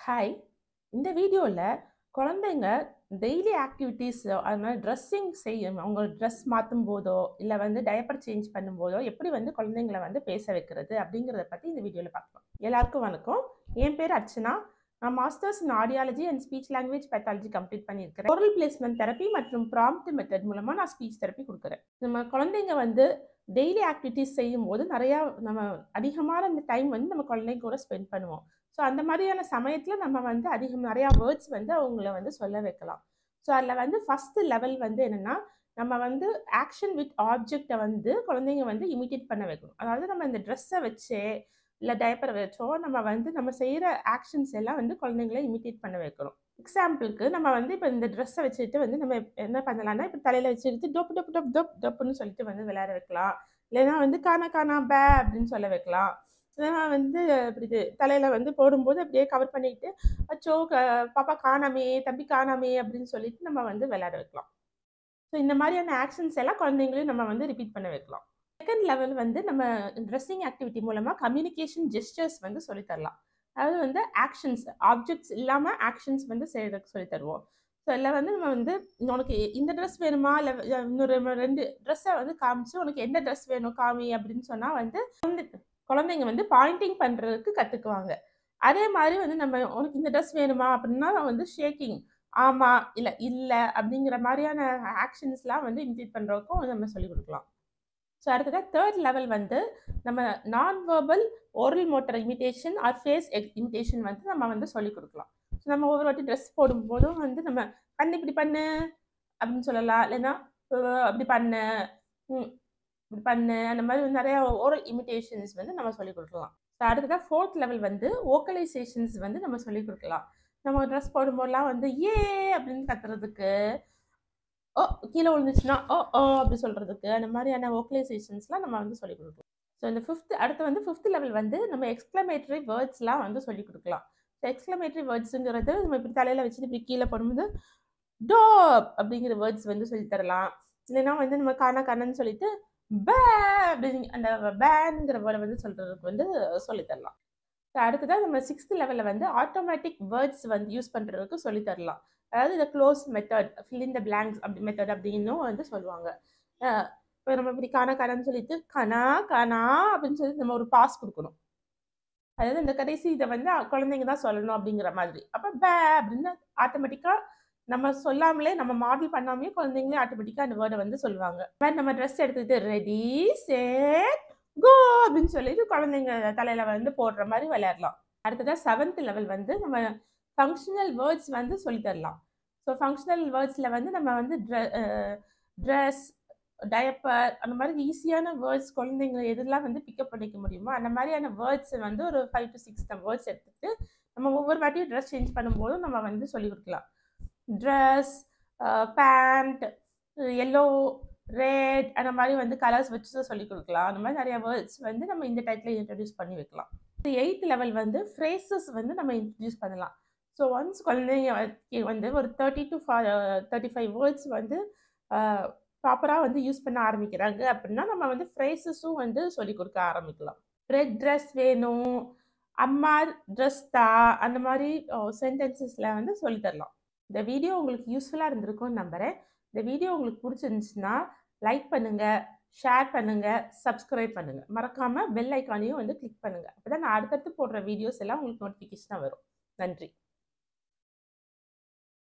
Hi. இந்த வீடியோல குழந்தைங்க டெய்லி ஆக்டிவிட்டீஸ் அது மாரி ட்ரெஸ்ஸிங் செய்யும் அவங்க ட்ரெஸ் மாத்தும்போதோ, இல்ல வந்து டயப்பர் சேஞ்ச் பண்ணும்போதோ, எப்படி வந்து குழந்தைங்கள வந்து பேச வைக்கிறது அப்படிங்கிறத பத்தி இந்த வீடியோல பார்க்கலாம். எல்லாருக்கும் வணக்கம். என் பேர் அர்ச்சனா. நான் masters in audiology and speech language pathology complete பண்ணியிருக்கிறேன். ஓரல் பிளேஸ்மென்ட் தெரப்பி மற்றும் ப்ராம்ப்ட் மெத்தட் மூலமா நான் ஸ்பீச் தெரப்பி குடுக்குறேன். நம்ம குழந்தைங்க வந்து டெய்லி ஆக்டிவிட்டீஸ் செய்யும்போது நெறையா நம்ம அதிகமான இந்த டைம் வந்து நம்ம குழந்தைங்க கூட ஸ்பெண்ட் பண்ணுவோம். ஸோ அந்த மாதிரியான சமயத்துல நம்ம வந்து நெறையா வேர்ட்ஸ் வந்து அவங்கள வந்து சொல்ல வைக்கலாம். ஸோ அதில வந்து ஃபர்ஸ்ட்டு லெவல் வந்து என்னன்னா, நம்ம வந்து ஆக்ஷன் வித் ஆப்ஜெக்ட்ட வந்து குழந்தைங்க வந்து இமிட்டேட் பண்ண வைக்கணும். அதாவது நம்ம இந்த ட்ரெஸ்ஸ வச்சே, இல்ல டயப்பர வச்சோ நம்ம வந்து நம்ம செய்ற ஆக்ஷன்ஸ் எல்லாம் வந்து குழந்தைங்கள இமிட்டேட் பண்ண வைக்கணும். எக்ஸாம்பிள்க்கு நம்ம வந்து இப்ப இந்த ட்ரெஸ்ஸ வச்சுட்டு வந்து நம்ம என்ன பண்ணலாம்னா, இப்ப தலையில வச்சுக்கிட்டு டொப் டொப் டொப் டொப் டொப்புன்னு சொல்லிட்டு வந்து விளையாட வைக்கலாம். இல்லைன்னா வந்து கானா கானா பே அப்படின்னு சொல்ல வைக்கலாம். இல்லைன்னா வந்து இப்படி தலையில வந்து போடும்போது அப்படியே கவர் பண்ணிட்டு, அச்சோ! பாப்பா காணாமே, தம்பி காணாமே அப்படின்னு சொல்லிட்டு நம்ம வந்து விளையாட வைக்கலாம். ஸோ இந்த மாதிரியான ஆக்ஷன்ஸ் எல்லாம் குழந்தைங்களையும் நம்ம வந்து ரிப்பீட் பண்ண வைக்கலாம். செகண்ட் லெவல் வந்து நம்ம ட்ரெஸ்ஸிங் ஆக்டிவிட்டி மூலமா கம்யூனிகேஷன் ஜெஸ்டர்ஸ் வந்து சொல்லி தரலாம். அதாவது வந்து ஆக்ஷன்ஸ், ஆப்ஜெக்ட்ஸ் இல்லாம ஆக்ஷன்ஸ் வந்து செய்றதுக்கு சொல்லி தருவோம். ஸோ இதுல வந்து நம்ம வந்து உனக்கு இந்த ட்ரெஸ் வேணுமா? இல்ல இன்னொரு 2 ட்ரெஸ்ஸ வந்து காமிச்சு, உனக்கு எந்த ட்ரெஸ் வேணும் காமி அப்படின்னு சொன்னா வந்து குழந்தைங்க வந்து பாயிண்டிங் பண்றதுக்கு கத்துக்குவாங்க. அதே மாரி வந்து நம்ம உனக்கு இந்த ட்ரெஸ் வேணுமா? அப்படின்னா வந்து ஷேக்கிங் ஆமா, இல்ல அப்படிங்கிற மாரியான ஆக்ஷன்ஸ்லாம் வந்து இமிட்டேட் பண்றதுக்கும் நம்ம சொல்லிக் குடுக்கலாம். ஸோ அடுத்ததா 3 லெவல் வந்து நம்ம நான் verbal oral motor imitation or face imitation வந்து நம்ம வந்து சொல்லிக் குடுக்கலாம். ஸோ நம்ம ஒவ்வொரு வாட்டி ட்ரெஸ் போடும்போதும் வந்து நம்ம கண்ணு இப்படி பண்ணு அப்படின்னு சொல்லலாம். இல்லைன்னா அப்படி பண்ணு, ம் இப்படி பண்ணு அந்த மாதிரி வந்து நெறைய ஓரல் இமிட்டேஷன்ஸ் வந்து நம்ம சொல்லிக் குடுக்கலாம். ஸோ அடுத்ததா 4த் லெவல் வந்து வோக்கலைசேஷன்ஸ் வந்து நம்ம சொல்லிக் குடுக்கலாம். நம்ம ட்ரெஸ் போடும்போதெல்லாம் வந்து ஏ அப்படின்னு கத்துறதுக்கு, ஓ கீழ விழுந்துச்சுன்னா, ஓ ஓ அப்படி சொல்றதுக்கு, அந்த மாதிரியான வோக்கலைசேஷன்ஸ்லாம் நம்ம வந்து சொல்லிக் குடுக்கலாம். ஸோ இந்த அடுத்து வந்து 5த் லெவல் வந்து நம்ம எக்ஸ்க்ளமேட்டரி வேர்ட்ஸ்லாம் வந்து சொல்லிக் குடுக்கலாம். எக்ஸ்க்ளமேட்டரி வேர்ட்ஸ்ங்கிறது நம்ம இப்படி தலையில வச்சுட்டு இப்படி கீழ போடும்போது, டோப் அப்படிங்கிற வேர்ட்ஸ் வந்து சொல்லி தரலாம். இல்லைன்னா வந்து நம்ம கானா கானான்னு சொல்லிட்டு, பே அப்படின்னு அந்த பேங்கிற வேர்ட வந்து சொல்றதுக்கு வந்து சொல்லி தரலாம். அடுத்ததா நம்ம 6த் லெவல்ல வந்து ஆட்டோமேட்டிக் வேர்ட்ஸ் வந்து யூஸ் பண்றதுக்கு சொல்லி தரலாம். அதாவது இத cloze method, fill in the blanks அப்படி மெத்தட் அப்படின்னும் வந்து சொல்லுவாங்க. அ இப்ப நம்ம இப்படி கானா கானான்னு சொல்லிட்டு, கனா கானா அப்படின்னு சொல்லி நம்ம ஒரு பாஸ் குடுக்கணும். அதாவது இந்த கடைசி இத வந்து குழந்தைங்க தான் சொல்லணும் அப்படிங்கிற மாதிரி. அப்ப பே அப்படின்னு ஆட்டோமேட்டிக்கா நம்ம சொல்லாமலே, நம்ம மாடல் பண்ணாமயே குழந்தைங்களே ஆட்டோமேட்டிக்கா அந்த வேர்ட வந்து சொல்லுவாங்க. இந்த மாரி நம்ம ட்ரெஸ் எடுத்துக்கிட்டு ரெடி, செட், கோ அப்படின்னு சொல்லிட்டு குழந்தைங்க தலையில வந்து போடுற மாரி விளையாடலாம். அடுத்ததா 7த் லெவல் வந்து நம்ம ஃபங்ஷனல் வேர்ட்ஸ் வந்து சொல்லி தரலாம். ஸோ ஃபங்ஷனல் வேர்ட்ஸ்ல வந்து நம்ம வந்து ட்ரெஸ், டயப்பர் அந்த மாரி ஈஸியான வேர்ட்ஸ் குழந்தைங்க எதெல்லாம் வந்து பிக்கப் பண்ணிக்க முடியுமோ, அந்த மாரியான வேர்ட்ஸ் வந்து ஒரு 5 to 6 வேர்ட்ஸ் எடுத்துட்டு, நம்ம ஒவ்வொரு வாட்டியும் ட்ரெஸ் சேஞ்ச் பண்ணும்போதும் நம்ம வந்து சொல்லிக் குடுக்கலாம். ட்ரெஸ், பேண்ட், எல்லோ, ரெட் அந்த மாரி வந்து கலர்ஸ் வச்சு சொல்லிக் குடுக்கலாம். அந்த மாரி நெறைய வேர்ட்ஸ் வந்து நம்ம இந்த டைப்ல இன்ட்ரோடியூஸ் பண்ணி வைக்கலாம். 8த் லெவல் வந்து ஃப்ரேசஸ் வந்து நம்ம இன்ட்ரோடியூஸ் பண்ணலாம். ஸோ ஒன்ஸ் குழந்தைங்க வந்து ஒரு 30 to 35 வேர்ட்ஸ் வந்து அ ப்ராப்பரா வந்து யூஸ் பண்ண ஆரம்பிக்கிறாங்க அப்படின்னா, நம்ம வந்து ஃப்ரேசஸும் வந்து சொல்லிக் குடுக்க ஆரம்பிக்கலாம். ரெட் ட்ரெஸ் வேணும், அம்மா ட்ரெஸ் தா அந்த மாரி சென்டென்சஸ்ல வந்து சொல்லி தரலாம். இந்த வீடியோ உங்களுக்கு யூஸ்ஃபுல்லா இருந்திருக்கும்னு நம்புறேன். இந்த வீடியோ உங்களுக்கு புடிச்சிருந்துச்சுன்னா, லைக் பண்ணுங்க, ஷேர் பண்ணுங்க, சப்ஸ்கிரைப் பண்ணுங்க. மறக்காம பெல் ஐகானையும் வந்து கிளிக் பண்ணுங்க. அப்பதான் நான் அடுத்தடுத்து போடுற வீடியோஸ் எல்லாம் உங்களுக்கு நோட்டிஃபிகேஷனா வரும். நன்றி.